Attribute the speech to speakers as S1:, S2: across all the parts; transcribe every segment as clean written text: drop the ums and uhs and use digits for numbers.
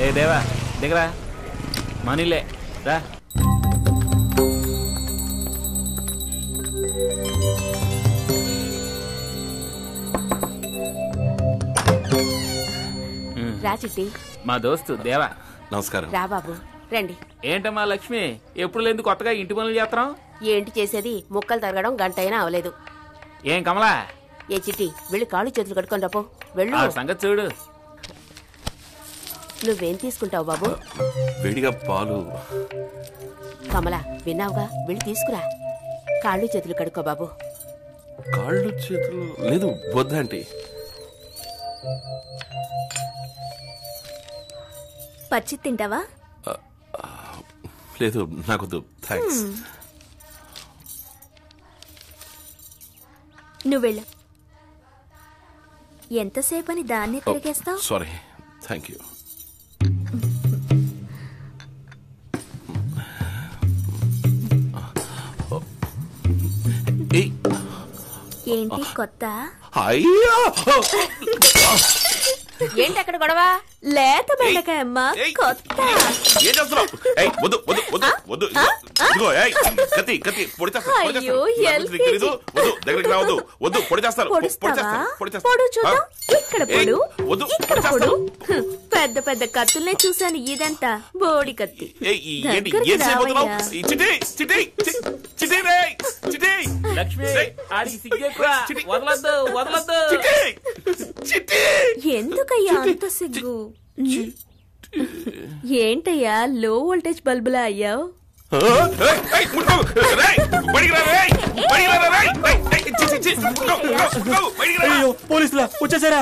S1: ఏ దేవా దిగరా మనీలే రా.
S2: రా చిట్టి.
S1: మా దోస్తు దేవా.
S3: నమస్కారం.
S2: రా బాబు రండి.
S1: ఏంటమ్మా లక్ష్మి, ఎప్పుడు లేదు కొత్తగా ఇంటి పనులు చేస్తున్నాం?
S2: ఏంటి చేసేది, ముక్కలు తరగడం గంట అయినా అవలేదు.
S1: ఏం కమలా?
S2: ఏ చిట్టి వెళ్ళి కాళ్ళు చేతులు కట్టుకొని రాపో. వెళ్ళు.
S1: సంగతి చూడు.
S2: నువ్వేం తీసుకుంటావు బాబు?
S3: వేడిగా పాలు.
S2: కమలా విన్నావుగా, వెళ్ళి తీసుకురా. కాళ్ళు చేతులు కడుక్కో బాబు.
S3: కాళ్ళు చేతులు లేదు వద్దంటీ.
S4: పచ్చి తింటావా?
S3: లేదు నాకొద్దు, థ్యాంక్స్.
S4: నువ్వు వెళ్ళు. ఎంతసేపని దాన్ని తిరిగేస్తావు?
S3: Sorry, thank you.
S4: ఏంటి కొత్త?
S3: అయ్యో
S2: ఏంటి అక్కడ గొడవ?
S4: లేత బెండకాయ అమ్మ కొత్త.
S3: ఏం చేస్తున్నావు? వద్దు వద్దు వద్దు వద్దు. ఇదిగో కత్తి కత్తి పొడి చేస్తాను. దగ్గరికి రావద్దు. వద్దు పొడి చేస్తాను.
S4: పొడు చూద్దాం. ఇక్కడ పొడు, ఇక్కడ పొడు. పెద్ద పెద్ద కత్తుల్నే చూశాను, ఇదంతా బోడి కత్తి. ఎందుకయ్యా అంత సిగ్గు? ఏంటయ్యా లో వోల్టేజ్ బల్బులా అయ్యావు?
S5: పోలీసులా వచ్చేసారా?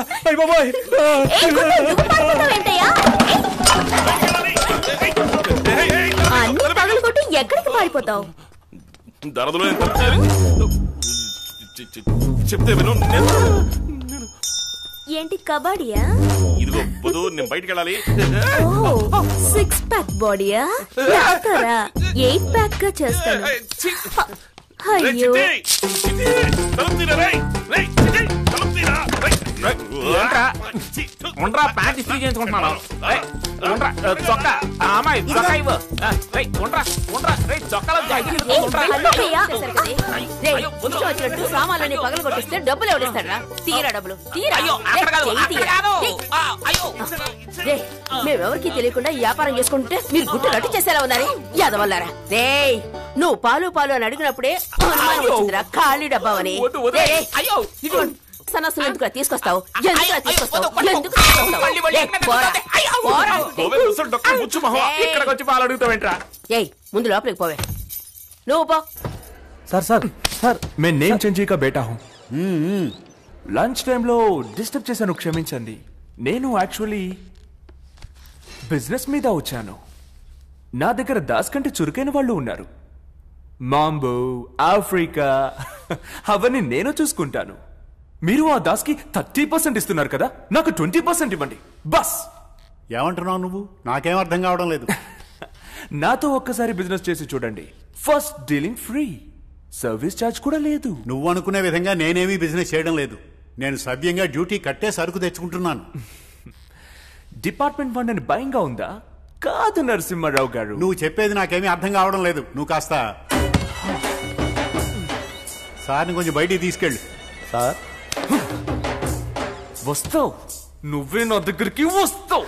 S4: అన్ని పగలు కొట్టు ఎక్కడికి పారిపోతావు?
S3: చెప్తే విను.
S4: ఏంటి కబడ్డీయా?
S3: ఇదిగో వద్దు, నేను బయటికి వెళ్ళాలి.
S4: 6 ప్యాక్ బాడీయా? 8 ప్యాక్ గా చేస్తాను. అయ్యో
S1: ఉండరా, ప్యాంట్ ఇస్త్రీ చేయించుకుంటున్నాను. చొక్కా అమ్మాయి చొక్కా ఇవ్వు.
S2: వచ్చినట్టు సామాన్లన్నీ పగలు కొట్టిస్తే డబ్బులు ఎవరిస్తాడా? తీరా డబ్బులు తీరా. మేమెవరికి తెలియకుండా వ్యాపారం చేసుకుంటే మీరు గుట్టు రట్టు చేసేలా ఉన్నారు యాదవల్లారా. రే నువ్వు పాలు పాలు అని అడిగినప్పుడే అనుమానం వచ్చిందిరా ఖాళీ డబ్బావని. సన్నాసులు ఎందుకు తీసుకొస్తావు?
S1: ఇక్కడికి పాలు అడుగుతావేంట్రా?
S2: ఏయ్ ముందు లోపలికి పోవే. నువ్వు పో.
S5: सर सर सर मैं नेम चंजी का बेटा हूँ. లంచ్ టైంలో డిస్టర్బ్ చేశాను, క్షమించండి. నేను యాక్చువల్లీ బిజినెస్ మీద వచ్చాను. నా దగ్గర దాస్ కంటే చురుకైన వాళ్ళు ఉన్నారు. మాంబో, ఆఫ్రికా అవన్నీ నేను చూసుకుంటాను. మీరు ఆ దాస్కి 30% ఇస్తున్నారు కదా, నాకు 20% ఇవ్వండి బస్.
S6: ఏమంటున్నావు నువ్వు? నాకేం అర్థం కావడం లేదు.
S5: నాతో ఒక్కసారి బిజినెస్ చేసి చూడండి. First dealing free, service charge కూడా లేదు.
S6: నువ్వు అనుకునే విధంగా నేనేమీ బిజినెస్ చేయడం లేదు. నేను సవ్యంగా డ్యూటీ కట్టే సరుకు తెచ్చుకుంటున్నాను.
S5: డిపార్ట్మెంట్ ఫండ్ అని భయంగా ఉందా? కాదు నరసింహారావు గారు,
S6: నువ్వు చెప్పేది నాకేమీ అర్థం కావడం లేదు. నువ్వు కాస్త సార్ని కొంచెం బయటికి తీసుకెళ్ళు.
S5: సార్ వస్తావు, నువ్వే నా దగ్గరికి వస్తావు.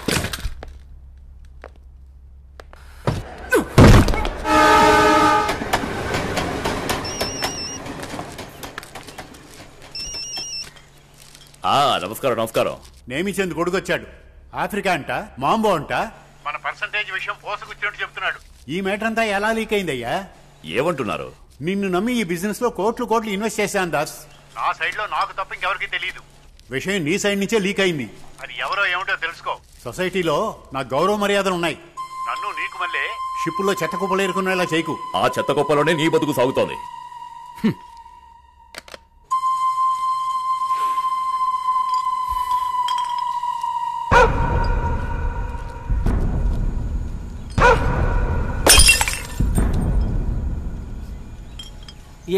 S3: నమస్కారం నమస్కారం.
S6: నేమిచంద్ కొడుకొచ్చాడు. ఆఫ్రికా అంట, మాంబో అంట, మన పర్సంటేజ్ విషయం పోసగుచ్చినట్టు చెప్తున్నాడు. ఈ మ్యాటర్ అంతా ఎలా లీక్ అయిందయ్యా?
S3: ఏమంటున్నారు?
S6: నిన్ను నమ్మి ఈ బిజినెస్ లో కోట్లు కోట్లు ఇన్వెస్ట్ చేశాను దాస్. నా సైడ్ లో నాకు తప్ప ఇంకెవరికి తెలియదు. విషయం నీ సైడ్ నుంచే లీక్ అయింది. అది ఎవరో ఏమిటో తెలుసుకో. సొసైటీలో నా గౌరవ మర్యాదలు ఉన్నాయి. నన్ను నీకు మళ్ళీ షిప్పుల్లో చెత్త కుప్పలు ఏరుకునేలా చేయకు.
S3: ఆ చెత్త కుప్పలోనే నీ బతుకు సాగుతోంది.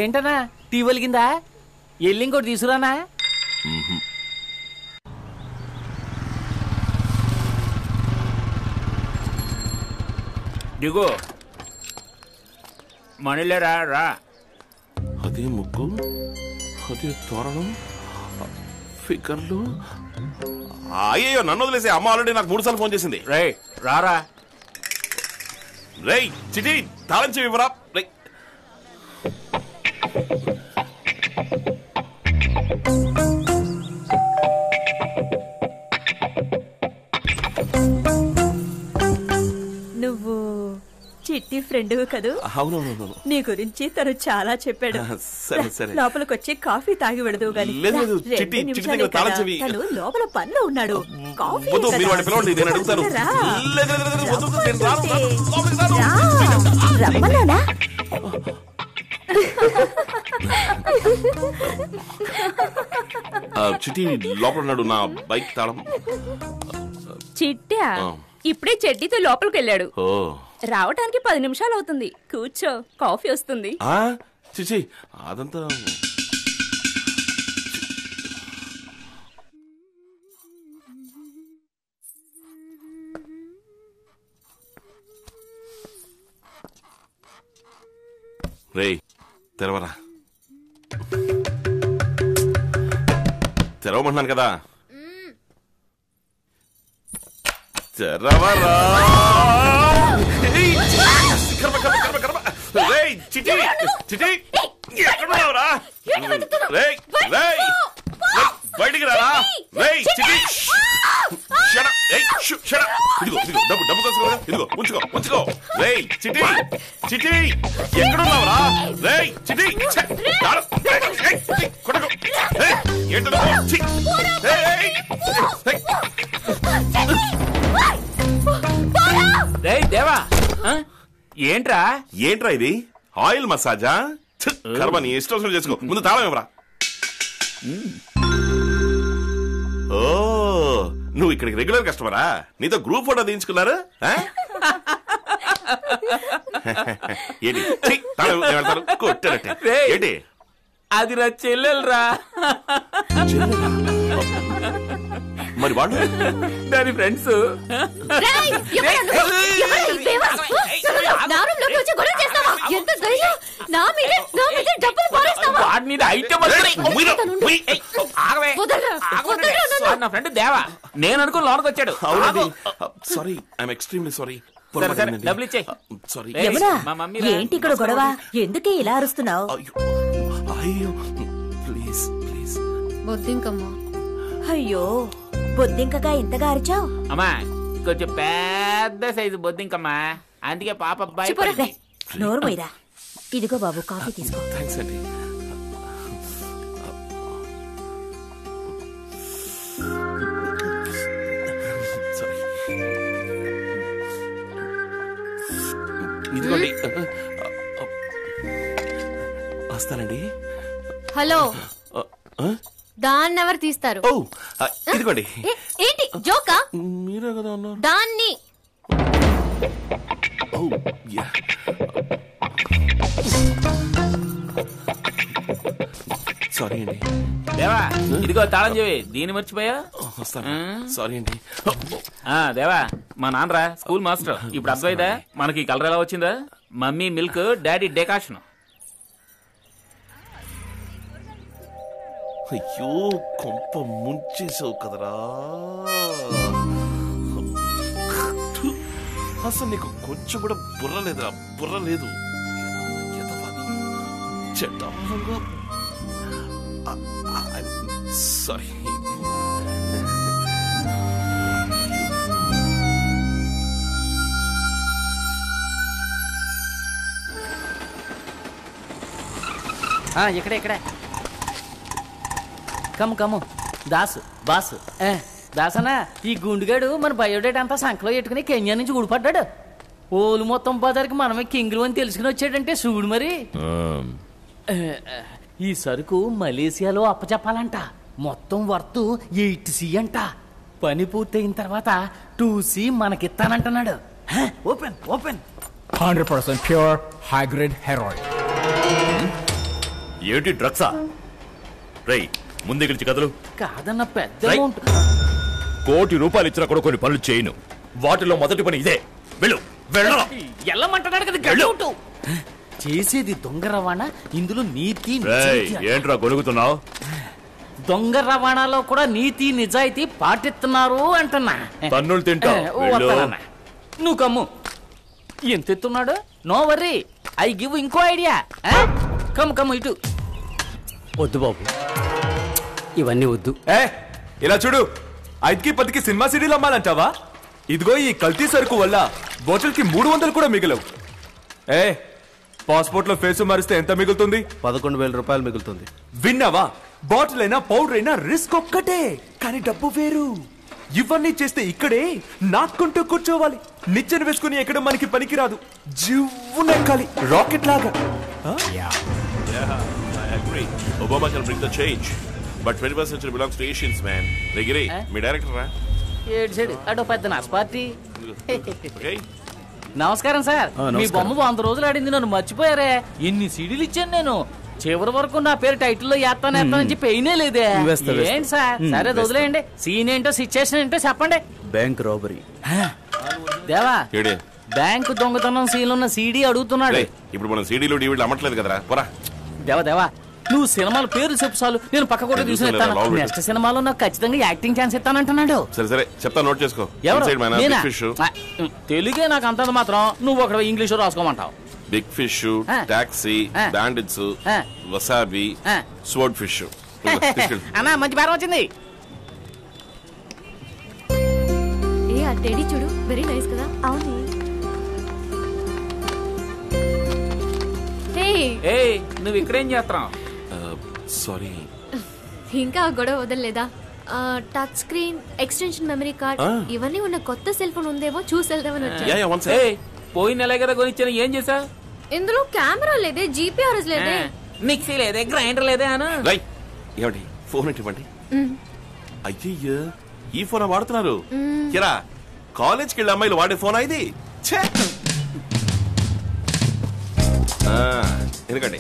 S1: ఏంటనా టీ వెలిగిందా? ఎల్లి ఇంకోటి తీసుకురానా? దిగు మనీలేరా రా.
S3: అదే ముగ్గు, అదే తోరణం, ఫిగర్లు. అయ్యో నన్ను వదిలేసి అమ్మ ఆల్రెడీ నాకు 3 సార్లు ఫోన్ చేసింది.
S1: రేయ్ రారా.
S3: రేయ్ చిటి తాళం చెవి ఇవ్వరా. రేయ్
S4: నువ్వు చిట్టి ఫ్రెండ్ కదూ?
S3: అవునవును.
S4: నీ గురించి తను చాలా చెప్పాడు.
S3: సరే సరే.
S4: లోపలికొచ్చి కాఫీ తాగి వెళదు గాని.
S3: లేదు లేదు చిట్టి చిట్టి దగ్గర తాళం చెవి.
S4: తను లోపల పనిలో ఉన్నాడు. కాఫీ
S3: వద్దు మీరు వాడి పిలవండి నేను అడుగుతాను. లేదు లేదు లేదు వద్దు నేను రాను.
S4: రమ్మన్నానా?
S3: చిట్టి లోపల ఉన్నాడు. నా బైక్ తాళం.
S4: చిట్టా ఇప్పుడే చెడ్డీతో లోపలికి వెళ్ళాడు.
S3: ఓ
S4: రావటానికి 10 నిమిషాలు అవుతుంది. కూర్చో, కాఫీ వస్తుంది.
S3: చిచి అదంతా రేయ్ తెరవరా. తెరవమంటున్నాను కదా. తెరవరా. రేయ్ చిటి చిటి ఎక్కడున్నావురా? రేయ్ రేయ్ బయటికి రారా. రేయ్ చిటి ఇదిగో ఇదిగో డబ్బు డబ్బు కోసం కదా. ఇదిగో ఉంచుకో ఉంచుకో. రేయ్ చిటి చిటి ఎక్కడున్నావురా? రేయ్ చిటి కొట్టకు.
S1: రేయ్ దేవా ఏంట్రా?
S3: ఏంట్రా ఇది? ఆయిల్ మసాజా? కర్మ నీ ఇష్టం చేసుకో. ముందు తాళం ఇవ్వరా. ఓ నువ్వు ఇక్కడికి రెగ్యులర్ కస్టమరా? నీతో గ్రూప్ ఫోటో తీయించుకున్నారు? ఏంటి కొట్టారట్టే ఏంటి?
S1: అది నా చెల్లెలరా.
S3: మరి వాళ్ళు
S1: దాని ఫ్రెండ్స్. నా ఫ్రెండ్ దేవా నేను అనుకుని లోనకి వచ్చాడు.
S3: Sorry I'm extremely sorry.
S1: డబ్బులు ఇచ్చే.
S3: సారీ.
S4: ఏంటి ఇక్కడ గొడవ? ఎందుకే ఇలా అరుస్తున్నావు?
S3: అయ్యో ప్లీజ్ ప్లీజ్.
S4: బొద్దింకమ్మా. అయ్యో బొద్దింకగా ఇంతగా అరిచావు?
S1: అమ్మా కొంచెం పెద్ద సైజు బొద్దింకమ్మా, అందుకే పాప భయపడింది.
S4: నోరు మొయ్యరా. ఇదిగో బాబు కాఫీ తీసుకో.
S3: థాంక్స్ అండి. సారీ. ఇదిగోండి. వస్తానండి.
S7: హలో దాన్ని ఎవరు తీస్తారు?
S3: ఓ ఇదిగోండి.
S7: ఏంటి జోకా?
S3: మీరే కదా అన్నారు.
S7: దాన్ని
S3: సారీ అండి.
S1: దేవా ఇదిగో తాళం చెవి. దీన్ని మర్చిపోయా?
S3: వస్తాను. సారీ అండి.
S1: దేవా మా నాన్నరా స్కూల్ మాస్టర్. ఇప్పుడు అర్థమైందా మనకి కలర్ ఎలా వచ్చిందా? Mummy milk, daddy decoction.
S3: అయ్యో కొంప ముంచేసావు కదరా. అసలు నీకు కొంచెం కూడా బుర్ర లేదురా. బుర్ర లేదు. సారీ.
S8: ఇక్కడే కమ్ము దాసు బాసు. దాసనా ఈ గుండుగాడు మన బయోడేట్ అంతా సంకలో ఎట్టుకుని కెన్యా నుంచి ఊడిపడ్డాడు. ఓలు మొత్తం బజార్కి మనమే కింగులు అని తెలుసుకుని వచ్చాడంటే చూడు. మరి ఈ సరుకు మలేసియాలో అప్పచెప్పాలంట. మొత్తం వర్త్ 8C అంట. పని పూర్తయిన తర్వాత 2C మనకిస్తానంటున్నాడు. Open
S5: 100% pure high grade heroin.
S9: ఏంటి డ్రగ్సా? రై ముందు గురించి కదలు.
S8: కాదన్న పెద్ద
S9: ₹1 కోటి ఇచ్చినా కూడా కొన్ని పనులు చేయను. వాటిలో మొదటి పని ఇదే. వెళ్ళు.
S8: వెళ్ళమంటున్నాడు కదా గడువుతూ చేసేది దొంగ రవాణా, ఇందులో నీతి నిజాయితీ
S9: ఏంట్రా గొలుగుతున్నావు?
S8: దొంగ రవాణాలో కూడా నీతి నిజాయితీ పాటిస్తున్నారు అంటున్నా.
S9: తన్నులు తింటా.
S8: వస్తానన్నా. నువ్వు కమ్ము. ఎంత ఎత్తున్నాడు? నో వర్రీ, ఐ గివ్ ఇంకో ఐడియా. కమ్ము ఇటు.
S10: వద్దు బాబు, ఇవన్నీ వద్దు.
S5: ఇలా చూడు, 5కి 10కి సినిమా సీడీలు అమ్మాలంటావా? ఇదిగో ఈ కల్తీ సరుకు వల్ల బాటిల్ కి 300 కూడా మిగలవు. పాస్పోర్ట్ లో ఫేస్ మారిస్తే ఎంత మిగులుతుంది?
S11: 11,000 రూపాయలు మిగులుతుంది.
S5: విన్నావా? బాటిల్ అయినా పౌడర్ అయినా రిస్క్ ఒక్కటే, కానీ డబ్బు వేరు. ఇవన్నీ చేస్తే ఇక్కడే నాకుంటూ కూర్చోవాలి. నిచ్చెన వేసుకుని ఎక్కడ మనకి పనికిరాదు. జివ్వునెక్కాలి రాకెట్ లాగా.
S3: Obama can bring the change, but 21st century belongs to Asians, man. Regire, me director రా.
S8: ఏడు సైడ్ అటో పెద్ద నాస్ పార్టీ.
S3: Okay?
S8: నమస్కారం సార్. మీ బొమ్మ 100 రోజులు ఆడింది, నన్ను మర్చిపోయారే. ఎన్ని సీడీలు ఇచ్చాను నేను. చివరి వరకు నా పేరు టైటిల్లో వేస్తానని చెప్పి అయినే లేదే. ఏంటి సార్? సరే వదిలేయండి. సీన్ ఏంటో సిచ్యుయేషన్ ఏంటో చెప్పండి.
S11: Bank robbery.
S8: దేవా, బ్యాంకు దొంగతనం సీన్ ఉన్న సీడీ అడుగుతున్నాడు.
S3: ఇప్పుడు మనం సీడీలు డివిడీలు అమ్మట్లేదు కదరా, పోరా.
S8: దేవా నువ్వు సినిమాల పేర్లు చెప్పు చాలు, నేను పక్క కూడా చూసి నెక్స్ట్ సినిమాలో నాకు ఖచ్చితంగా యాక్టింగ్ ఛాన్స్ ఇస్తానంటున్నాడు.
S3: సరే చెప్తా, నోట్ చేసుకో.
S8: తెలుగే నాకు అంత మాత్రం, నువ్వు ఒక ఇంగ్లీష్ రాసుకోమంటావు.
S3: Big fish, taxi, bandits, wasabi, sword fish.
S8: అన్నా మంచి బేరం వచ్చింది.
S4: ఏ ఆ టెడీ చూడు, వెరీ నైస్ కదా. అవును.
S1: నువ్వు ఇక్కడేం చేస్తున్నావు?
S3: సారీ,
S4: ఇంకా గొడవ వదలలేదా? Touch screen, extension memory card ఇవన్నీ ఉన్న కొత్త సెల్ ఫోన్ ఉందేమో చూసి వెళ్దామని వచ్చా.
S1: పోయిన నెల కదా కొనిచ్చాను, ఏం చేసా?
S4: ఇందులో కెమెరా లేదే, జీపీఆర్ఎస్ లేదే,
S1: మిక్సీ లేదే, గ్రైండర్ లేదే అను.
S3: ఏమండి ఫోన్ ఇవ్వండి. అయ్యయ్యో, ఈ ఫోన్ వాడుతున్నారు? కిరా, కాలేజ్కి వెళ్ళి అమ్మాయిలు వాడే ఫోన్ ఇది. ఎందుకండి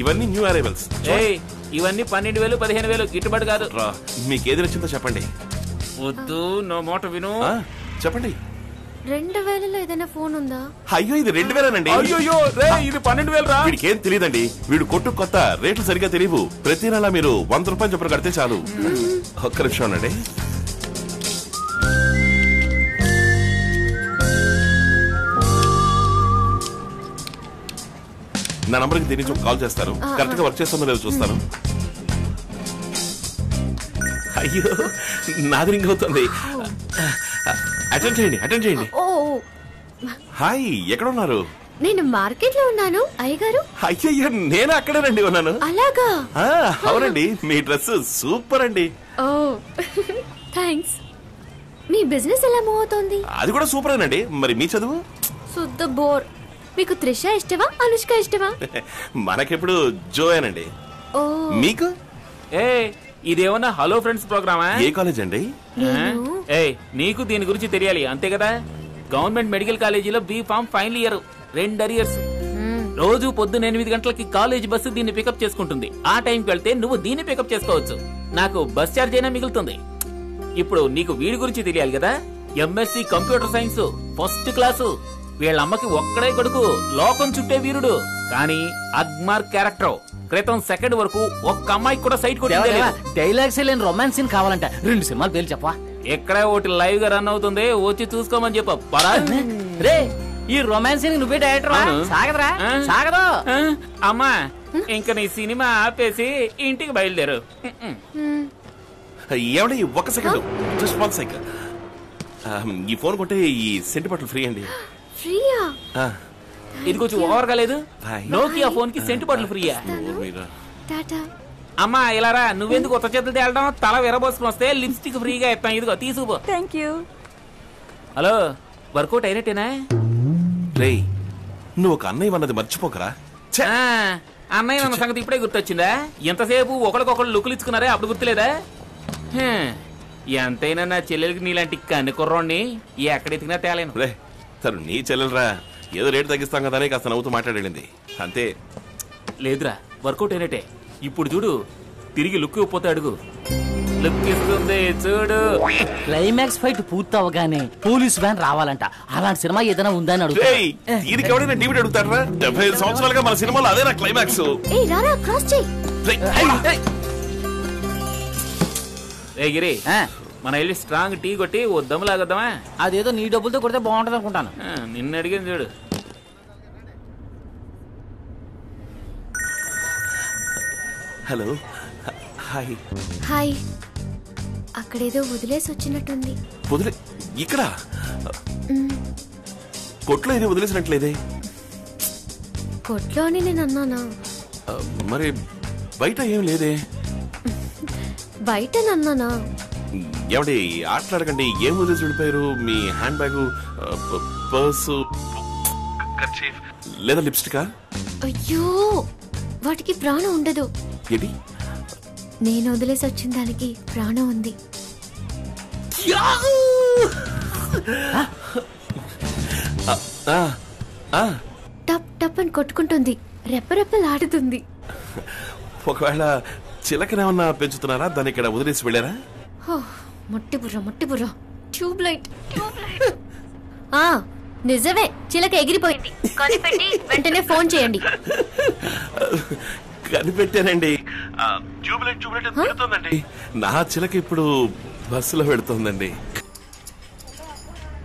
S3: ఇవన్నీ న్యూ అరైవల్స్.
S1: ఇవన్నీ 12,000 15,000 గిట్టుబాటు కాదు.
S3: మీకు ఏది నచ్చిందో చెప్పండి.
S1: వద్దు, నో మోట విను.
S3: చెప్పండి.
S4: 2,000లో ఏదైనా ఫోన్ ఉందా?
S3: అయ్యో, ఇది 2,000
S1: అయ్యో, ఇది 12,000 రా.
S3: వీడికి ఏం తెలియదండి, వీడు కొట్టు కొత్త, రేట్లు సరిగ్గా తెలియవు. ప్రతి నెల మీరు 100 రూపాయలు చొప్పున కడితే చాలు. ఒక్క నిమిషం ఉండండి. నా నంబర్కి దీని నుంచి కాల్ చేస్తాను. కరెక్ట్ గా వర్క్ చేస్తుందో లేదో చూస్తాను. అయ్యో, నాది రింగ్ అవుతుంది. అటెండ్ చేయండి. హాయ్, ఎక్కడ ఉన్నారు?
S4: నేను మార్కెట్ లో ఉన్నాను అయ్యగారు.
S3: అయ్యయ్యో, నేను అక్కడేనండి ఉన్నాను.
S4: అలాగా?
S3: అవునండి, మీ డ్రెస్ సూపర్ అండి.
S4: ఓ థ్యాంక్స్. మీ బిజినెస్ ఎలా మూవ్ అవుతోంది?
S3: అది కూడా సూపరేనండి. మరి మీ చదువు?
S4: శుద్ధ బోర్. మీకు త్రిష ఇష్టమా, అనుష్క ఇష్టమా?
S3: మనకెప్పుడు జోయేనండి. మీకు?
S1: ఇదేమన్నా హలో ఫ్రెండ్స్ ప్రోగ్రామా?
S3: ఏ కాలేజ్ అండి?
S1: నీకు దీని గురించి తెలియాలి అంతే కదా. గవర్నమెంట్ మెడికల్ కాలేజీలో B.Pharm ఫైనల్ ఇయర్, 2 అరియర్స్. రోజు పొద్దున్న 8 గంటలకి కాలేజ్ బస్సు దీన్ని పికప్ చేసుకుంటుంది. ఆ టైంకి వెళ్తే నువ్వు దీన్ని పికప్ చేసుకోవచ్చు. నాకు బస్ ఛార్జ్ అయినా మిగులుతుంది. ఇప్పుడు నీకు వీడి గురించి తెలియాలి కదా. MSc computer science, first class. వీళ్ళమ్మకి ఒక్కడే కొడుకు, లోకం చుట్టే వీరుడు. కానీ అగ్మార్ క్యారెక్టర్. క్రితం సెకండ్ వరకు ఒక్క అమ్మాయికి కూడా సైట్ కొట్టింది.
S8: డైలాగ్స్ లేని రొమాన్స్ సీన్ కావాలంట. 2 సినిమాలు పేర్లు చెప్పా.
S1: ఎక్కడే ఒకటి లైవ్ గా రన్ అవుతుంది, వచ్చి చూసుకోమని చెప్ప.
S8: రే, ఈ రొమాన్స్ సీన్ నువ్వే డైరెక్టర్ సాగదరా? సాగదు.
S1: అమ్మా, ఇంకా నీ సినిమా ఆపేసి ఇంటికి బయలుదేరు.
S3: ఏమండి, ఒక్క సెకండ్, జస్ట్ 1 సెకండ్. ఈ ఫోన్ కొంటే ఈ సెంటిమెంటల్ ఫ్రీ అండి.
S4: ఫ్రీయా?
S1: ఇది కొంచెం ఓవర్ గా లేదు. నోకియా ఫోన్ కి సెంటు బాటిల్ ఫ్రీయా? అమ్మా ఇలారా, నువ్వెందుకు కొత్త చేతులు తేలడం? తల విరబోసుకుని వస్తే లిప్స్టిక్ ఫ్రీగా ఇస్తాం. ఇదిగో తీసుకుపో.
S4: థాంక్యూ.
S1: హలో, వర్కౌట్ అయినట్టేనా?
S3: రేయ్, నువ్వు ఒక అన్నయ్య అన్నది మర్చిపోకరా.
S1: అన్నయ్య అన్న సంగతి ఇప్పుడే గుర్తొచ్చిందా? ఎంతసేపు ఒకరికొకరు లుక్కులు ఇచ్చుకున్నారే, అప్పుడు గుర్తులేదా? ఎంతైనా నా చెల్లెలకి నీలాంటి కన్ను కుర్రోడిని ఎక్కడ ఎతికినా తేలేను.
S3: రే, తను నీ చెల్లెలరా, ఏదో రేటు తగ్గిస్తాం కదా అని కాస్త నవ్వుతూ మాట్లాడింది అంతే.
S1: లేదురా, వర్కౌట్ అయినట్టే. ఇప్పుడు చూడు, తిరిగి లుక్ ఇవ్వపోతే అడుగు. లుక్ ఇస్తుంది చూడు.
S8: క్లైమాక్స్ ఫైట్ పూర్తి అవగానే పోలీస్ వ్యాన్ రావాలంట. అలాంటి సినిమా ఏదైనా ఉందని అడుగుతా.
S3: దీనికి ఎవడైనా టీవీ అడుగుతారా? 75 సంవత్సరాలుగా మన సినిమాలో అదే నా క్లైమాక్స్.
S4: ఏయ్ రారా క్రాస్ చెయ్.
S1: ఏ గిరి, మన వెళ్ళి స్ట్రాంగ్ టీ కొట్టి ఓ దమ్ము లాగద్దామా?
S8: అదేదో నీ డబ్బులతో కొడితే బాగుంటది అనుకుంటాను.
S1: నిన్ను అడిగింది చూడు.
S3: Hello, hi.
S4: హాయ్. అక్కడేదో వదిలేసి వచ్చినట్టుంది.
S3: వదిలే ఇక్కడ కొట్లో ఏది వదిలేసినట్లేదే.
S4: కొట్లో అని నేను అన్నానా?
S3: మరి బయట ఏం లేదే.
S4: బయట అన్నానా?
S3: ఏమండి ఆటలాడకండి. ఏం వదిలేసి వెళ్ళిపోయారు? మీ హ్యాండ్ బ్యాగ్, పర్సు లేదా లిప్స్టికా?
S4: అయ్యో వాటికి ప్రాణం ఉండదు.
S3: ఏంటి?
S4: నేను వదిలేసి వచ్చిన దానికి ప్రాణం ఉంది. టప్ టప్ అని కొట్టుకుంటుంది, రెప్పరెప్పలాడుతుంది.
S3: ఒకవేళ చిలకనేమన్నా పెంచుతున్నారా? దాన్ని ఇక్కడ వదిలేసి వెళ్ళారా?
S4: ముట్టి బుర్ర ట్యూబ్ లైట్. నిజమే, చిలక ఎగిరిపోయింది. కనిపెట్టి వెంటనే ఫోన్ చేయండి.
S3: కనిపెట్టానండి. ట్యూబ్లైట్ నా చిలక ఇప్పుడు బస్సులో పెడుతోందండి.